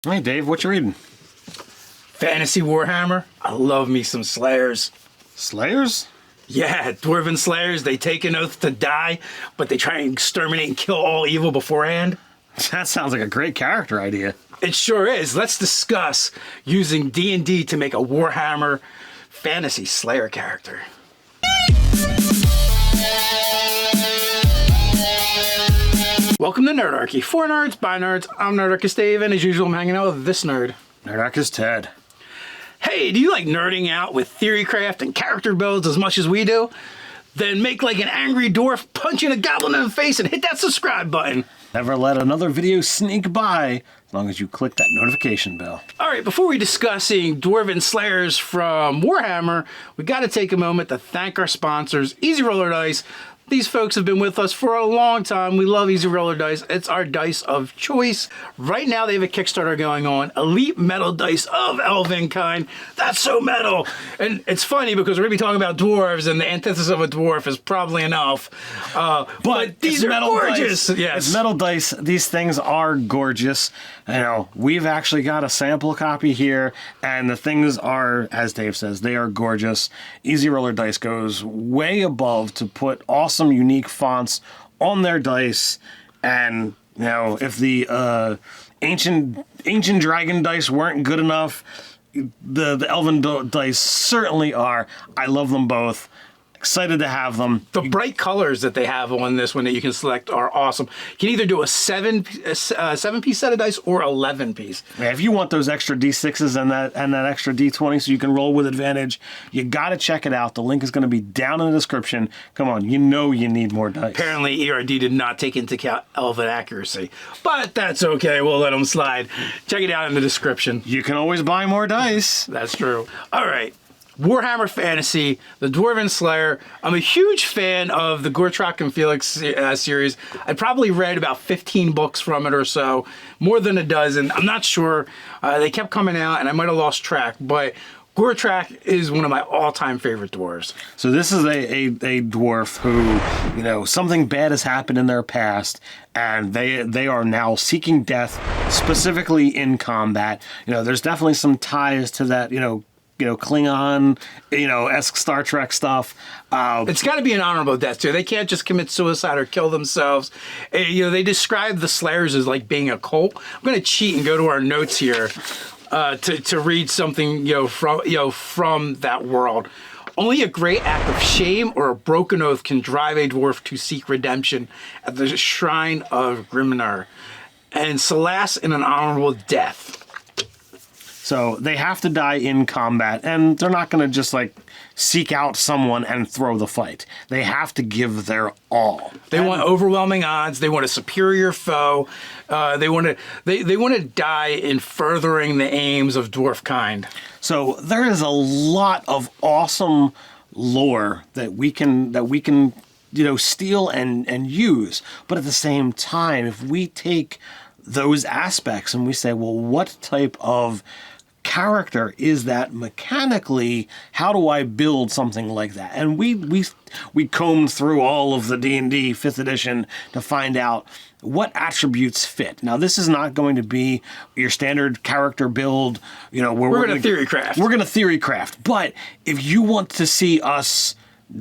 Hey Dave, what you reading? Fantasy Warhammer. I love me some Slayers. Slayers? Yeah, Dwarven Slayers. They take an oath to die, but they try and exterminate and kill all evil beforehand. That sounds like a great character idea. It sure is. Let's discuss using D&D to make a Warhammer Fantasy Slayer character. Welcome to Nerdarchy. For nerds, by nerds. I'm Nerdarchy Dave, and as usual, I'm hanging out with this nerd. Nerdarchy Ted. Hey, do you like nerding out with theorycraft and character builds as much as we do? Then make like an angry dwarf punching a goblin in the face and hit that subscribe button. Never let another video sneak by as long as you click that notification bell. All right, before we discussing Dwarven Slayers from Warhammer, we got to take a moment to thank our sponsors, Easy Roller Dice. These folks have been with us for a long time. We love Easy Roller Dice. It's our dice of choice. Right now, they have a Kickstarter going on. Elite Metal Dice of Elven kind. That's so metal. And it's funny because we're going to be talking about dwarves, and the antithesis of a dwarf is probably enough. But these are gorgeous. Dice. Yes. It's metal dice. These things are gorgeous. You know, we've actually got a sample copy here, and the things are, as Dave says, they are gorgeous. Easy Roller Dice goes way above to put awesome unique fonts on their dice, and you know, if the ancient dragon dice weren't good enough, the elven dice certainly are. I love them both. Excited to have them. The bright colors that they have on this one that you can select are awesome. You can either do a seven-piece set of dice or 11-piece. Yeah, if you want those extra D6s and that extra D20 so you can roll with advantage, you got to check it out. The link is going to be down in the description. Come on, you know you need more dice. Apparently, ERD did not take into account elven accuracy, but that's okay. We'll let them slide. Check it out in the description. You can always buy more dice. That's true. All right. Warhammer Fantasy, the Dwarven Slayer. I'm a huge fan of the Gortrok and Felix series. I probably read about 15 books from it or so, more than a dozen. I'm not sure. They kept coming out, and I might have lost track, but Gortrok is one of my all-time favorite dwarves. So this is a dwarf who, you know, something bad has happened in their past, and they are now seeking death, specifically in combat. You know, there's definitely some ties to that, you know, Klingon, esque Star Trek stuff. It's got to be an honorable death, too. They can't just commit suicide or kill themselves. They describe the Slayers as like being a cult. I'm going to cheat and go to our notes here to read something, from that world. Only a great act of shame or a broken oath can drive a dwarf to seek redemption at the shrine of Grimnar and solace in an honorable death. So they have to die in combat, and they're not going to just like seek out someone and throw the fight. They have to give their all. They want overwhelming odds. They want a superior foe. They want to die in furthering the aims of dwarf kind. So there is a lot of awesome lore that we can steal and use. But at the same time, if we take those aspects and we say, well, what type of character is that mechanically? How do I build something like that? And we combed through all of the D&D 5th edition to find out what attributes fit. Now, this is not going to be your standard character build, where we're going to theorycraft. We're going to theorycraft. But if you want to see us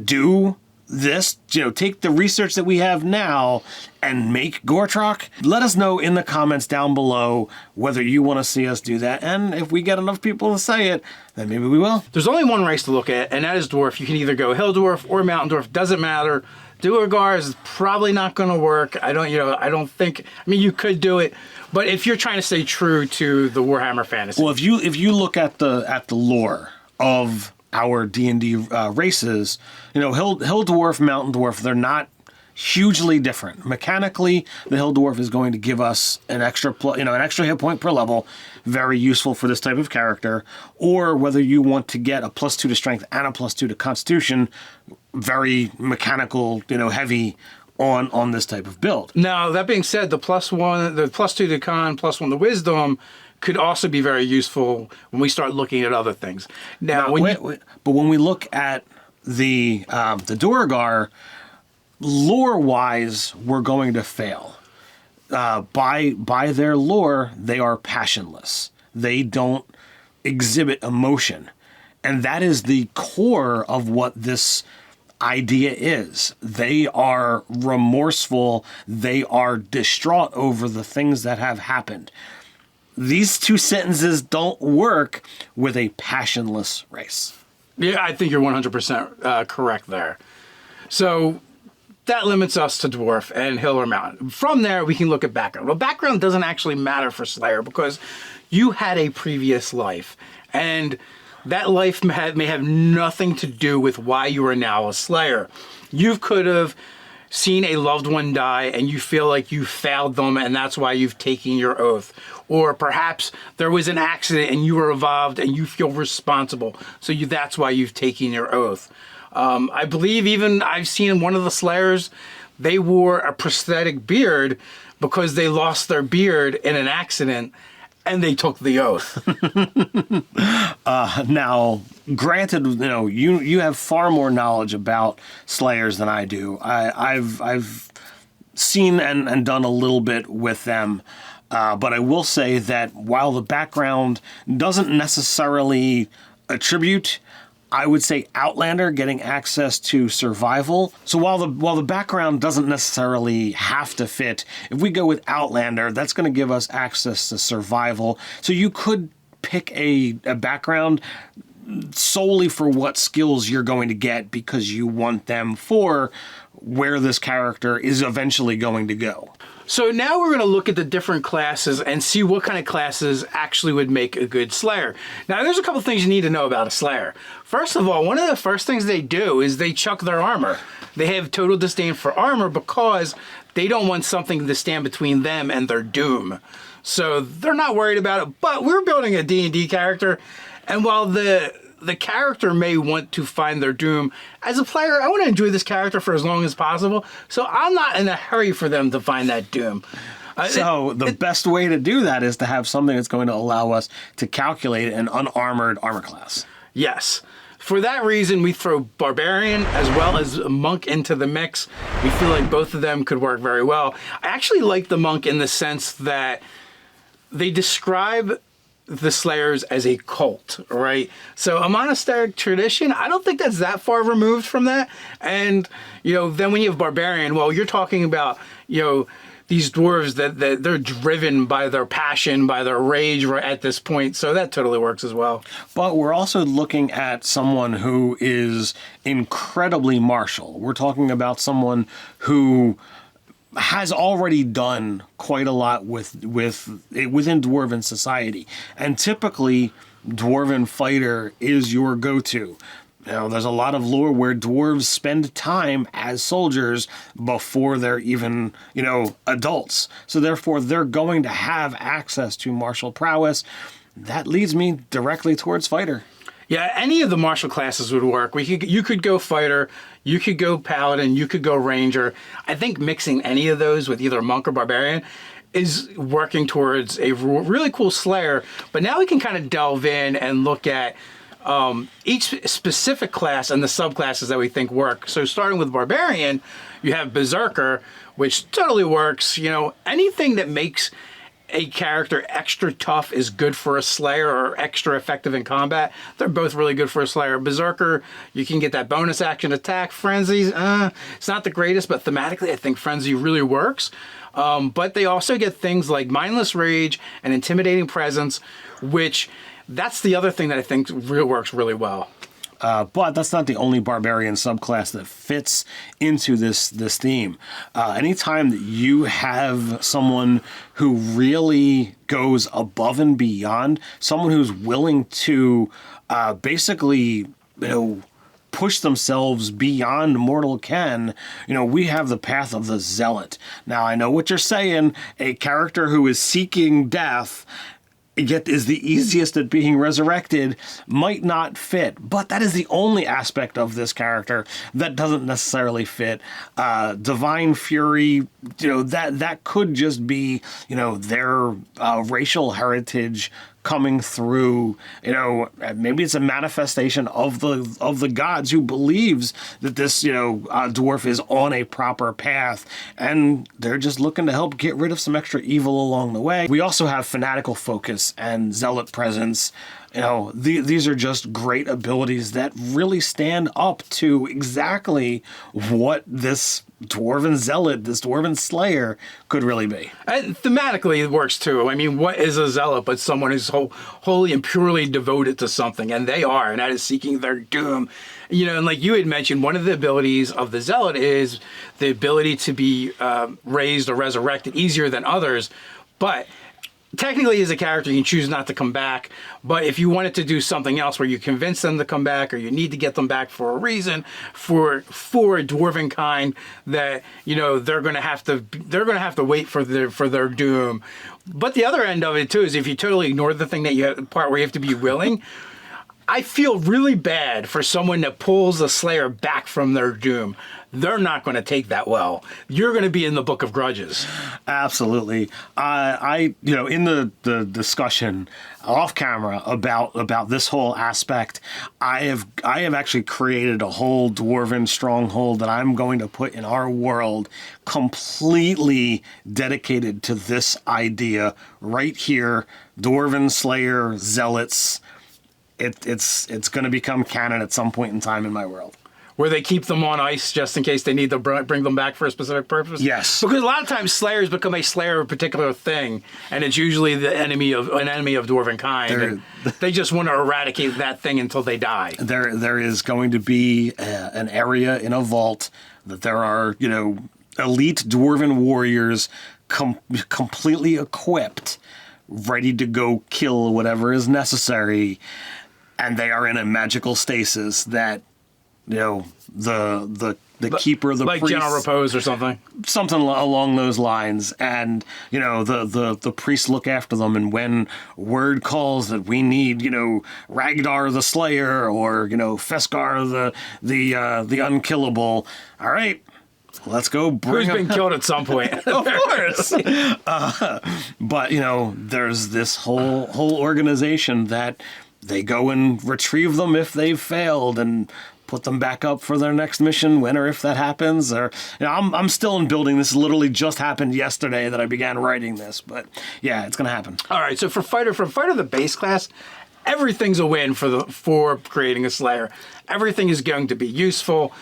do this, take the research that we have now and make Gortrok, let us know in the comments down below whether you want to see us do that. And if we get enough people to say it, then maybe we will. There's only one race to look at, and that is dwarf. You can either go hill dwarf or mountain dwarf. Doesn't matter. Duergar is probably not going to work. I don't think. I mean, you could do it, but if you're trying to stay true to the Warhammer Fantasy. Well, if you look at the lore of our D&D races, hill dwarf, mountain dwarf, they're not hugely different. Mechanically, the hill dwarf is going to give us an extra hit point per level, very useful for this type of character. Or whether you want to get a +2 to strength and a +2 to constitution, very mechanical, heavy on this type of build. Now, that being said, the +1, the +2 to con, +1 to wisdom could also be very useful when we start looking at other things. Now, but when we look at the Duergar, lore-wise, we're going to fail. by their lore, they are passionless. They don't exhibit emotion. And that is the core of what this idea is. They are remorseful. They are distraught over the things that have happened. These two sentences don't work with a passionless race. Yeah, I think you're 100% correct there. So that limits us to Dwarf and Hill or Mountain. From there, we can look at background. Well, background doesn't actually matter for Slayer because you had a previous life. And that life may have nothing to do with why you are now a Slayer. You could have seen a loved one die and you feel like you failed them and that's why you've taken your oath. Or perhaps there was an accident and you were involved and you feel responsible. So that's why you've taken your oath. I believe even I've seen one of the Slayers, they wore a prosthetic beard because they lost their beard in an accident and they took the oath. Now, granted, you have far more knowledge about Slayers than I do. I've seen and done a little bit with them, but I will say that while the background doesn't necessarily attribute, I would say Outlander getting access to survival. So while the background doesn't necessarily have to fit, if we go with Outlander, that's going to give us access to survival. So you could pick a background solely for what skills you're going to get because you want them for where this character is eventually going to go. So now we're going to look at the different classes and see what kind of classes actually would make a good Slayer. Now, there's a couple things you need to know about a Slayer. First of all, one of the first things they do is they chuck their armor. They have total disdain for armor because they don't want something to stand between them and their doom. So they're not worried about it. But we're building a D&D character, and while the character may want to find their doom, as a player, I want to enjoy this character for as long as possible, so I'm not in a hurry for them to find that doom. So the best way to do that is to have something that's going to allow us to calculate an unarmored armor class. Yes. For that reason, we throw Barbarian as well as Monk into the mix. We feel like both of them could work very well. I actually like the Monk in the sense that they describe the Slayers as a cult, right? So a monastic tradition, I don't think that's that far removed from that. And, then when you have Barbarian, well, you're talking about, these dwarves that they're driven by their passion, by their rage at this point. So that totally works as well. But we're also looking at someone who is incredibly martial. We're talking about someone who has already done quite a lot within Dwarven society. And typically, Dwarven fighter is your go-to. There's a lot of lore where dwarves spend time as soldiers before they're even, adults. So therefore, they're going to have access to martial prowess. That leads me directly towards fighter. Yeah, any of the martial classes would work. You could go fighter, you could go paladin, you could go ranger. I think mixing any of those with either monk or barbarian is working towards a really cool Slayer. But now we can kind of delve in and look at each specific class and the subclasses that we think work. So starting with Barbarian, you have Berserker, which totally works. Anything that makes a character extra tough is good for a Slayer, or extra effective in combat. They're both really good for a Slayer. Berserker, you can get that bonus action attack. Frenzy, it's not the greatest, but thematically I think Frenzy really works. But they also get things like Mindless Rage and Intimidating Presence, which that's the other thing that I think works really well. But that's not the only Barbarian subclass that fits into this theme. Anytime that you have someone who really goes above and beyond, someone who's willing to basically, push themselves beyond mortal ken, we have the path of the Zealot. Now, I know what you're saying. A character who is seeking death yet is the easiest at being resurrected might not fit, but that is the only aspect of this character that doesn't necessarily fit. Divine Fury, that could just be, their racial heritage coming through, maybe it's a manifestation of the gods who believes that this, dwarf is on a proper path, and they're just looking to help get rid of some extra evil along the way. We also have fanatical focus and zealot presence. These are just great abilities that really stand up to exactly what this Dwarven Zealot, this Dwarven Slayer could really be. And thematically, it works too. I mean, what is a zealot but someone who's wholly and purely devoted to something? And they are, and that is seeking their doom. And like you had mentioned, one of the abilities of the zealot is the ability to be raised or resurrected easier than others. But technically, as a character, you can choose not to come back. But if you wanted to do something else where you convince them to come back, or you need to get them back for a reason, for a dwarven kind, that they're going to have to wait for their doom. But the other end of it too is if you totally ignore the part where you have to be willing. I feel really bad for someone that pulls the Slayer back from their doom. They're not going to take that well. You're going to be in the Book of Grudges. Absolutely. In the discussion off camera about this whole aspect, I have actually created a whole Dwarven stronghold that I'm going to put in our world, completely dedicated to this idea right here. Dwarven Slayer Zealots. It's going to become canon at some point in time in my world. Where they keep them on ice just in case they need to bring them back for a specific purpose? Yes. Because a lot of times Slayers become a Slayer of a particular thing, and it's usually an enemy of Dwarven kind. They just want to eradicate that thing until they die. There is going to be an area in a vault that there are, elite Dwarven warriors completely equipped, ready to go kill whatever is necessary. And they are in a magical stasis that, the keeper, the like priest, General Repose or something along those lines. And the priests look after them. And when word calls that we need, Ragnar the Slayer or Feskar the Unkillable, all right. Let's go bring Who's been killed at some point. Of course. But, there's this whole organization that they go and retrieve them if they've failed and put them back up for their next mission, when or if that happens. Or I'm still in building. This literally just happened yesterday that I began writing this. But, yeah, it's going to happen. All right, so for Fighter the base class, everything's a win for creating a Slayer. Everything is going to be useful.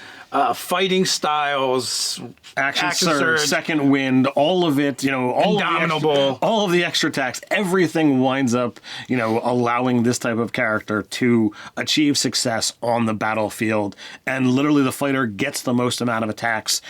Fighting styles, action surge, second wind, all of it, Indomitable. all of the extra attacks, everything winds up, allowing this type of character to achieve success on the battlefield. And literally the fighter gets the most amount of attacks.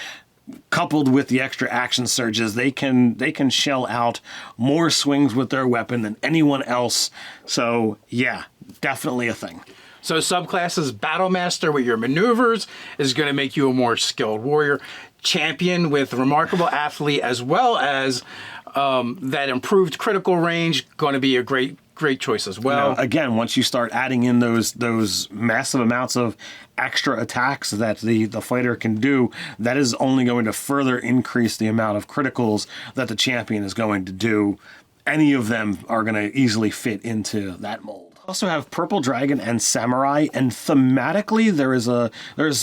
Coupled with the extra action surges, they can shell out more swings with their weapon than anyone else. So, yeah, definitely a thing. So subclasses, Battlemaster with your maneuvers is going to make you a more skilled warrior. Champion with Remarkable Athlete, as well as that improved critical range, going to be a great choice as well. Again, once you start adding in those massive amounts of extra attacks that the fighter can do, that is only going to further increase the amount of criticals that the champion is going to do. Any of them are going to easily fit into that mold. Also have Purple Dragon and Samurai, and thematically there's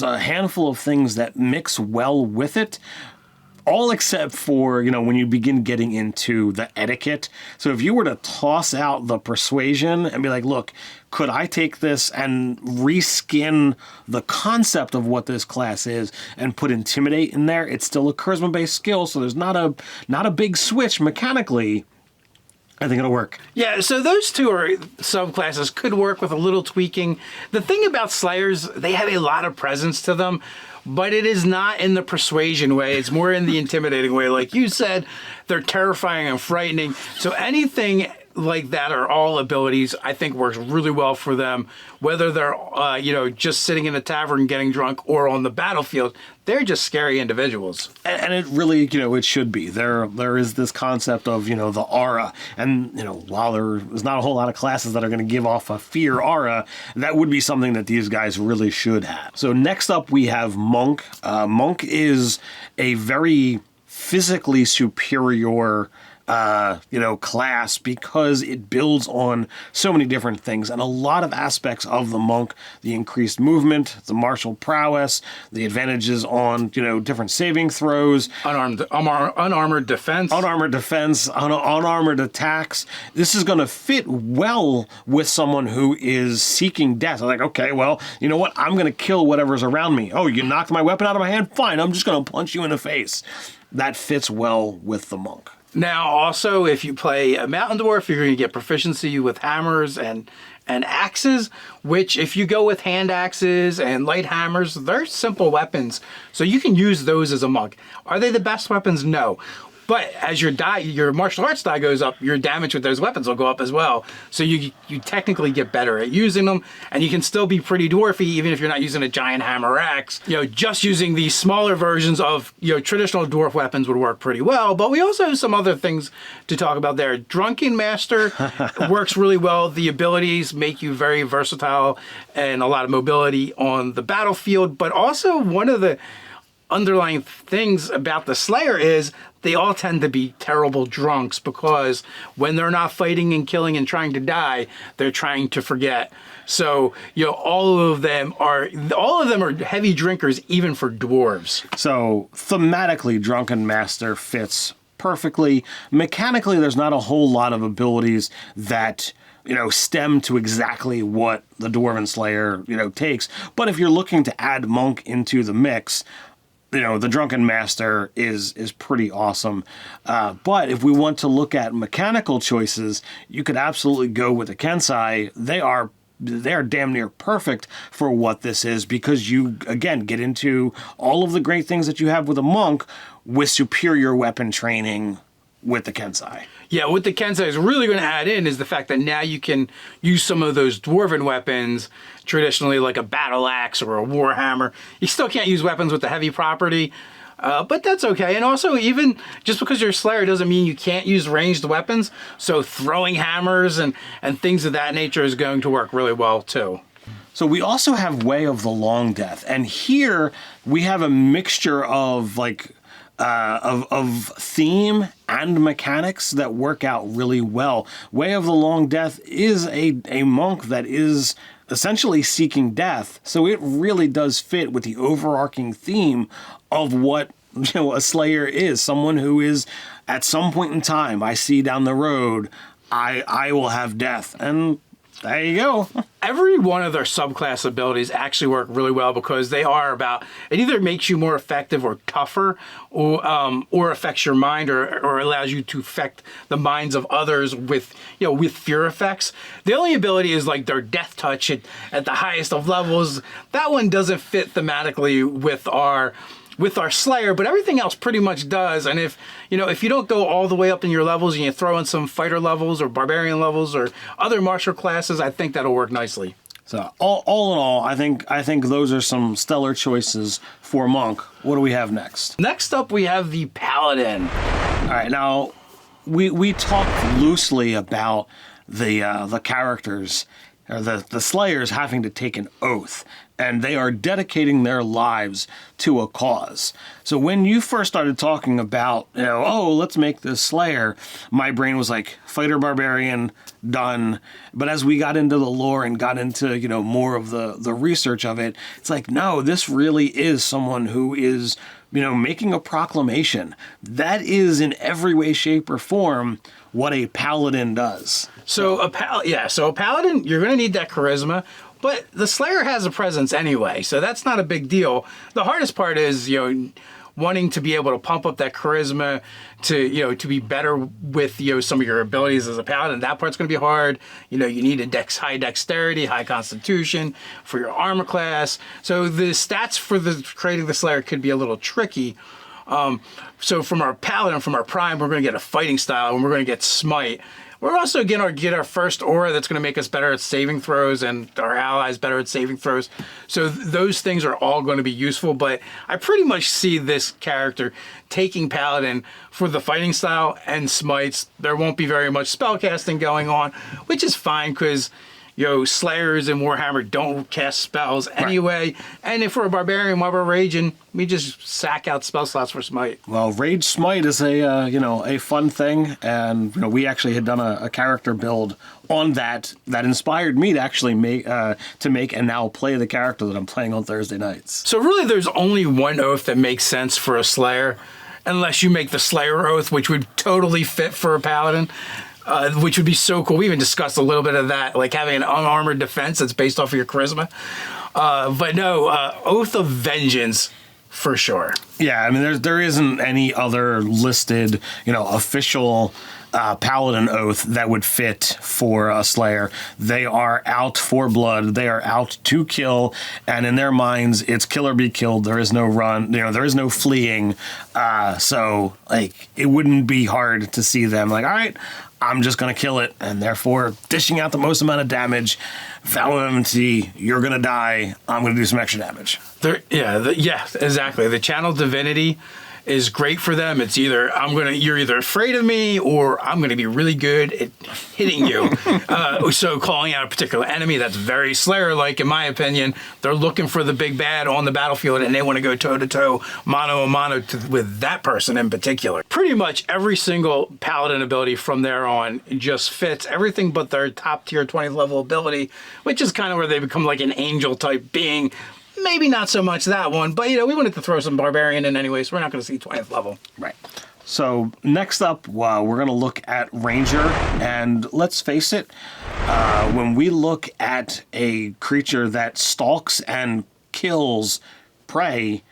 a handful of things that mix well with it, all except for when you begin getting into the etiquette. So if you were to toss out the persuasion and be like, look, could I take this and reskin the concept of what this class is and put Intimidate in there? It's still a charisma based skill, so there's not a big switch mechanically. I think it'll work. Yeah, so those two subclasses could work with a little tweaking. The thing about Slayers, they have a lot of presence to them, but it is not in the persuasion way. It's more in the intimidating way. Like you said, they're terrifying and frightening. So anything like that are all abilities I think works really well for them, whether they're just sitting in a tavern getting drunk or on the battlefield. They're just scary individuals, and it really it should be. There is this concept of the aura, and while there is not a whole lot of classes that are going to give off a fear aura, that would be something that these guys really should have. So next up we have Monk. Monk is a very physically superior class, because it builds on so many different things, and a lot of aspects of the monk, the increased movement, the martial prowess, the advantages on, different saving throws, unarmored defense, unarmored attacks. This is going to fit well with someone who is seeking death. Like, okay, well, you know what? I'm going to kill whatever's around me. Oh, you knocked my weapon out of my hand? Fine, I'm just going to punch you in the face. That fits well with the monk. Now, also, if you play a mountain dwarf, you're going to get proficiency with hammers and axes, which if you go with hand axes and light hammers, they're simple weapons. So you can use those as a monk. Are they the best weapons? No. But as your martial arts die goes up, your damage with those weapons will go up as well. So you technically get better at using them, and you can still be pretty dwarfy even if you're not using a giant hammer or axe. Just using these smaller versions of traditional dwarf weapons would work pretty well. But we also have some other things to talk about there. Drunken Master works really well. The abilities make you very versatile and a lot of mobility on the battlefield. But also one of the underlying things about the Slayer is they all tend to be terrible drunks, because when they're not fighting and killing and trying to die, they're trying to forget. So, all of them are heavy drinkers, even for dwarves. So thematically, Drunken Master fits perfectly. Mechanically, there's not a whole lot of abilities that stem to exactly what the Dwarven Slayer, takes. But if you're looking to add monk into the mix, the Drunken Master is pretty awesome. But if we want to look at mechanical choices, you could absolutely go with the Kensai. They are damn near perfect for what this is, because you, again, get into all of the great things that you have with a monk with superior weapon training with the Kensai. Yeah, what the Kensai is really going to add in is the fact that now you can use some of those dwarven weapons, traditionally like a battle axe or a warhammer. You still can't use weapons with the heavy property, but that's okay. And also, even just because you're a Slayer doesn't mean you can't use ranged weapons. So throwing hammers and things of that nature is going to work really well too. So we also have Way of the Long Death, and here we have a mixture of of theme and mechanics that work out really well. Way of the Long Death is a monk that is essentially seeking death, so it really does fit with the overarching theme of what a Slayer is. Someone who is, at some point in time, I see down the road, I will have death, and there you go. Every one of their subclass abilities actually work really well, because they are about, it either makes you more effective or tougher, or affects your mind, or allows you to affect the minds of others with fear effects. The only ability is like their death touch at the highest of levels. That one doesn't fit thematically with our Slayer, but everything else pretty much does. And if you don't go all the way up in your levels and you throw in some fighter levels or barbarian levels or other martial classes, I think that'll work nicely. So all in all, I think those are some stellar choices for monk. What do we have next? Next up, we have the Paladin. All right, now we talked loosely about the characters, or the Slayers, having to take an oath, and they are dedicating their lives to a cause. So when you first started talking about, let's make this Slayer, my brain was like, fighter barbarian, done. But as we got into the lore and got into, more of the research of it, it's like, no, this really is someone who is, making a proclamation. That is, in every way, shape, or form, what a paladin does. So a paladin, you're going to need that charisma. But the Slayer has a presence anyway, so that's not a big deal. The hardest part is, wanting to be able to pump up that charisma to be better with, some of your abilities as a paladin. That part's going to be hard. You need a high dexterity, high constitution for your armor class. So the stats for creating the Slayer could be a little tricky. So from our paladin, from our prime, we're going to get a fighting style, and we're going to get smite. We're also going to get our first aura that's going to make us better at saving throws, and our allies better at saving throws. So those things are all going to be useful, but I pretty much see this character taking Paladin for the fighting style and smites. There won't be very much spellcasting going on, which is fine, because Slayers in Warhammer don't cast spells anyway. And if we're a barbarian while we're raging, we just sack out spell slots for smite. Well, Rage Smite is a fun thing, and we actually had done a character build on that inspired me to actually make and now play the character that I'm playing on Thursday nights. So really, there's only one oath that makes sense for a Slayer, unless you make the Slayer oath, which would totally fit for a Paladin. Which would be so cool. We even discussed a little bit of that, like having an unarmored defense that's based off of your charisma. But no, Oath of Vengeance for sure. Yeah, I mean, there isn't any other listed, official Paladin oath that would fit for a Slayer. They are out for blood. They are out to kill, and in their minds, it's kill or be killed. There is no run. There is no fleeing. So, it wouldn't be hard to see them like, all right, I'm just going to kill it, and therefore dishing out the most amount of damage. Enmity, you're going to die. I'm going to do some extra damage. Yeah, exactly. The Channel Divinity is great for them. It's either you're either afraid of me or I'm going to be really good at hitting you. So calling out a particular enemy, that's very Slayer-like in my opinion. They're looking for the big bad on the battlefield and they want to go toe-to-toe, mano-a-mano with that person in particular. Pretty much every single Paladin ability from there on just fits everything but their top tier 20th level ability, which is kind of where they become like an angel type being. Maybe not so much that one, but we wanted to throw some Barbarian in anyway, so we're not going to see 20th level. Right. So next up, we're going to look at Ranger, and let's face it, when we look at a creature that stalks and kills prey,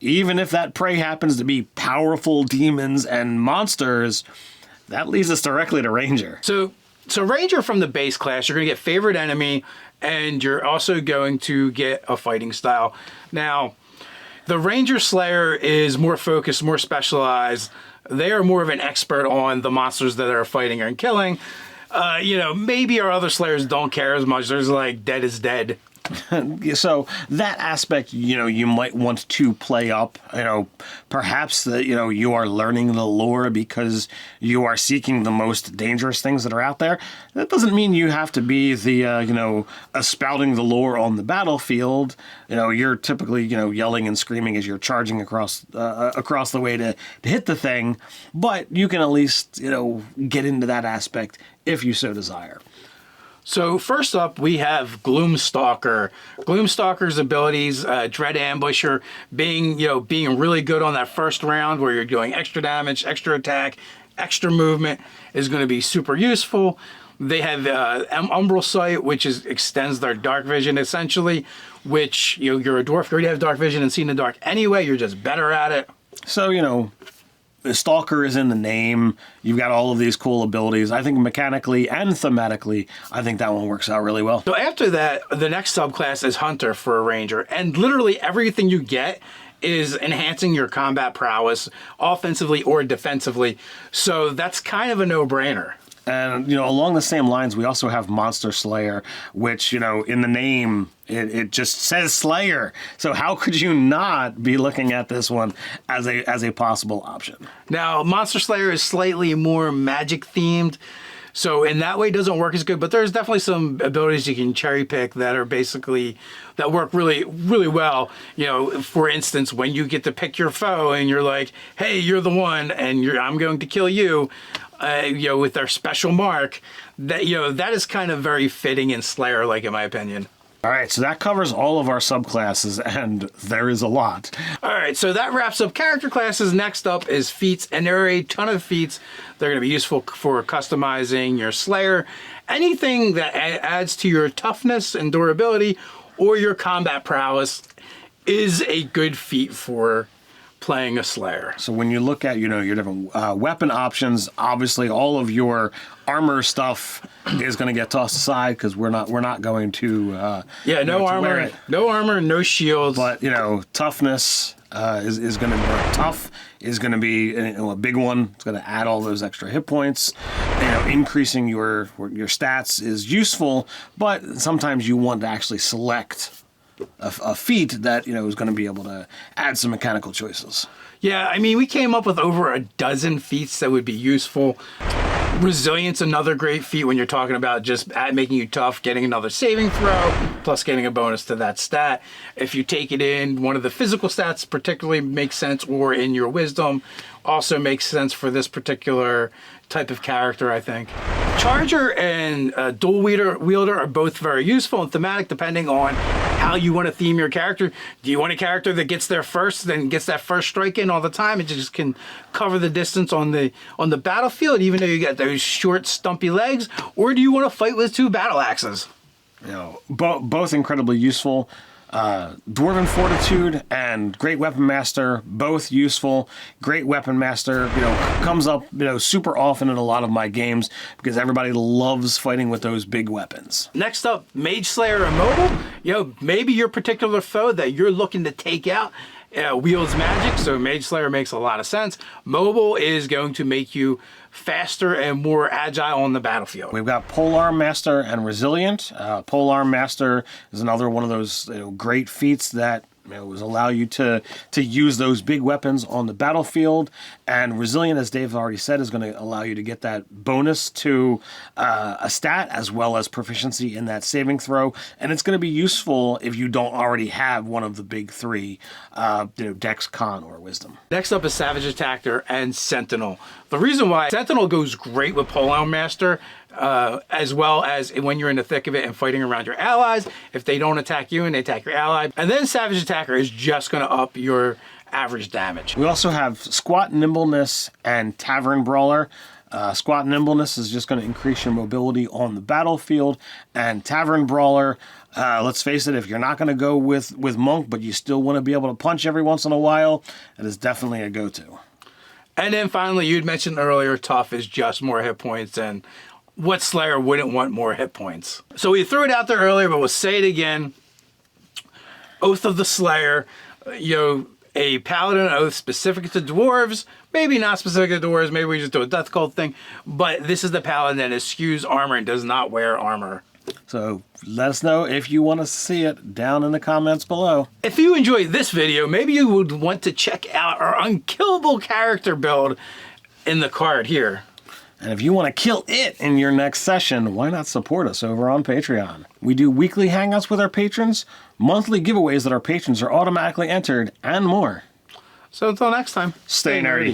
even if that prey happens to be powerful demons and monsters, that leads us directly to Ranger. So Ranger from the base class, you're going to get favorite enemy, and you're also going to get a fighting style. Now, the Ranger Slayer is more focused, more specialized. They are more of an expert on the monsters that are fighting and killing. Maybe our other Slayers don't care as much. There's like dead is dead. So that aspect, you might want to play up, perhaps that, you are learning the lore because you are seeking the most dangerous things that are out there. That doesn't mean you have to be the, spouting the lore on the battlefield. You're typically, yelling and screaming as you're charging across the way to hit the thing, but you can at least, get into that aspect if you so desire. So first up, we have Gloomstalker. Gloomstalker's abilities, Dread Ambusher, being really good on that first round where you're doing extra damage, extra attack, extra movement is going to be super useful. They have Umbral Sight, which extends their dark vision essentially, which you're a dwarf, you already have dark vision and see in the dark anyway, you're just better at it. So, the Stalker is in the name. You've got all of these cool abilities. I think mechanically and thematically, I think that one works out really well. So after that, the next subclass is Hunter for a Ranger. And literally everything you get is enhancing your combat prowess, offensively or defensively. So that's kind of a no-brainer. And, along the same lines, we also have Monster Slayer, which, in the name, it just says Slayer. So how could you not be looking at this one as a possible option? Now, Monster Slayer is slightly more magic themed. So in that way, it doesn't work as good, but there's definitely some abilities you can cherry pick that are that work really, really well. For instance, when you get to pick your foe and you're like, hey, you're the one and I'm going to kill you, with their special mark, that is kind of very fitting in Slayer, like in my opinion. All right, so that covers all of our subclasses, and there is a lot. All right, so that wraps up character classes. Next up is feats, and there are a ton of feats. They're going to be useful for customizing your Slayer. Anything that adds to your toughness and durability or your combat prowess is a good feat for playing a Slayer. So when you look at, your different weapon options, obviously all of your armor stuff is going to get tossed aside because we're not going to no armor, no shields. But toughness is going to be tough. Is going to be a big one. It's going to add all those extra hit points. Increasing your stats is useful, but sometimes you want to actually select a feat that is going to be able to add some mechanical choices. Yeah, I mean, we came up with over a dozen feats that would be useful. Resilience, another great feat when you're talking about just making you tough, getting another saving throw, plus getting a bonus to that stat. If you take it in one of the physical stats particularly makes sense, or in your wisdom, also makes sense for this particular type of character, I think. Charger and dual wielder are both very useful and thematic depending on how you want to theme your character. Do you want a character that gets there first, then gets that first strike in all the time and just can cover the distance on the battlefield, even though you got those short, stumpy legs? Or do you want to fight with 2 battle axes? You know, both incredibly useful. Dwarven Fortitude and Great Weapon Master, both useful. Great Weapon Master, you know, comes up, you know, super often in a lot of my games because everybody loves fighting with those big weapons. Next up, Mage Slayer and Mobile. You know, maybe your particular foe that you're looking to take out wields magic, so Mage Slayer makes a lot of sense. Mobile is going to make you faster and more agile on the battlefield. We've got Polearm Master and Resilient. Polearm Master is another one of those, you know, great feats that, you know, allow you to use those big weapons on the battlefield. And Resilient, as Dave already said, is going to allow you to get that bonus to a stat as well as proficiency in that saving throw. And it's going to be useful if you don't already have one of the big 3, you know, Dex, Con, or Wisdom. Next up is Savage Attacker and Sentinel. The reason why Sentinel goes great with Polearm Master, as well as when you're in the thick of it and fighting around your allies, if they don't attack you and they attack your ally. And then Savage Attacker is just going to up your average damage. We also have Squat Nimbleness and Tavern Brawler. Squat Nimbleness is just going to increase your mobility on the battlefield, and Tavern Brawler, let's face it, if you're not going to go with Monk, but you still want to be able to punch every once in a while, it is definitely a go-to. And then finally, you'd mentioned earlier, Tough is just more hit points, and what Slayer wouldn't want more hit points? So we threw it out there earlier, but we'll say it again. Oath of the Slayer, you know, a Paladin oath specific to dwarves, maybe not specific to dwarves, maybe we just do a death cult thing, but this is the Paladin that eschews armor and does not wear armor. So let us know if you want to see it down in the comments below. If you enjoyed this video, maybe you would want to check out our unkillable character build in the card here. And if you want to kill it in your next session, why not support us over on Patreon? We do weekly hangouts with our patrons, monthly giveaways that our patrons are automatically entered, and more. So until next time, stay nerdy.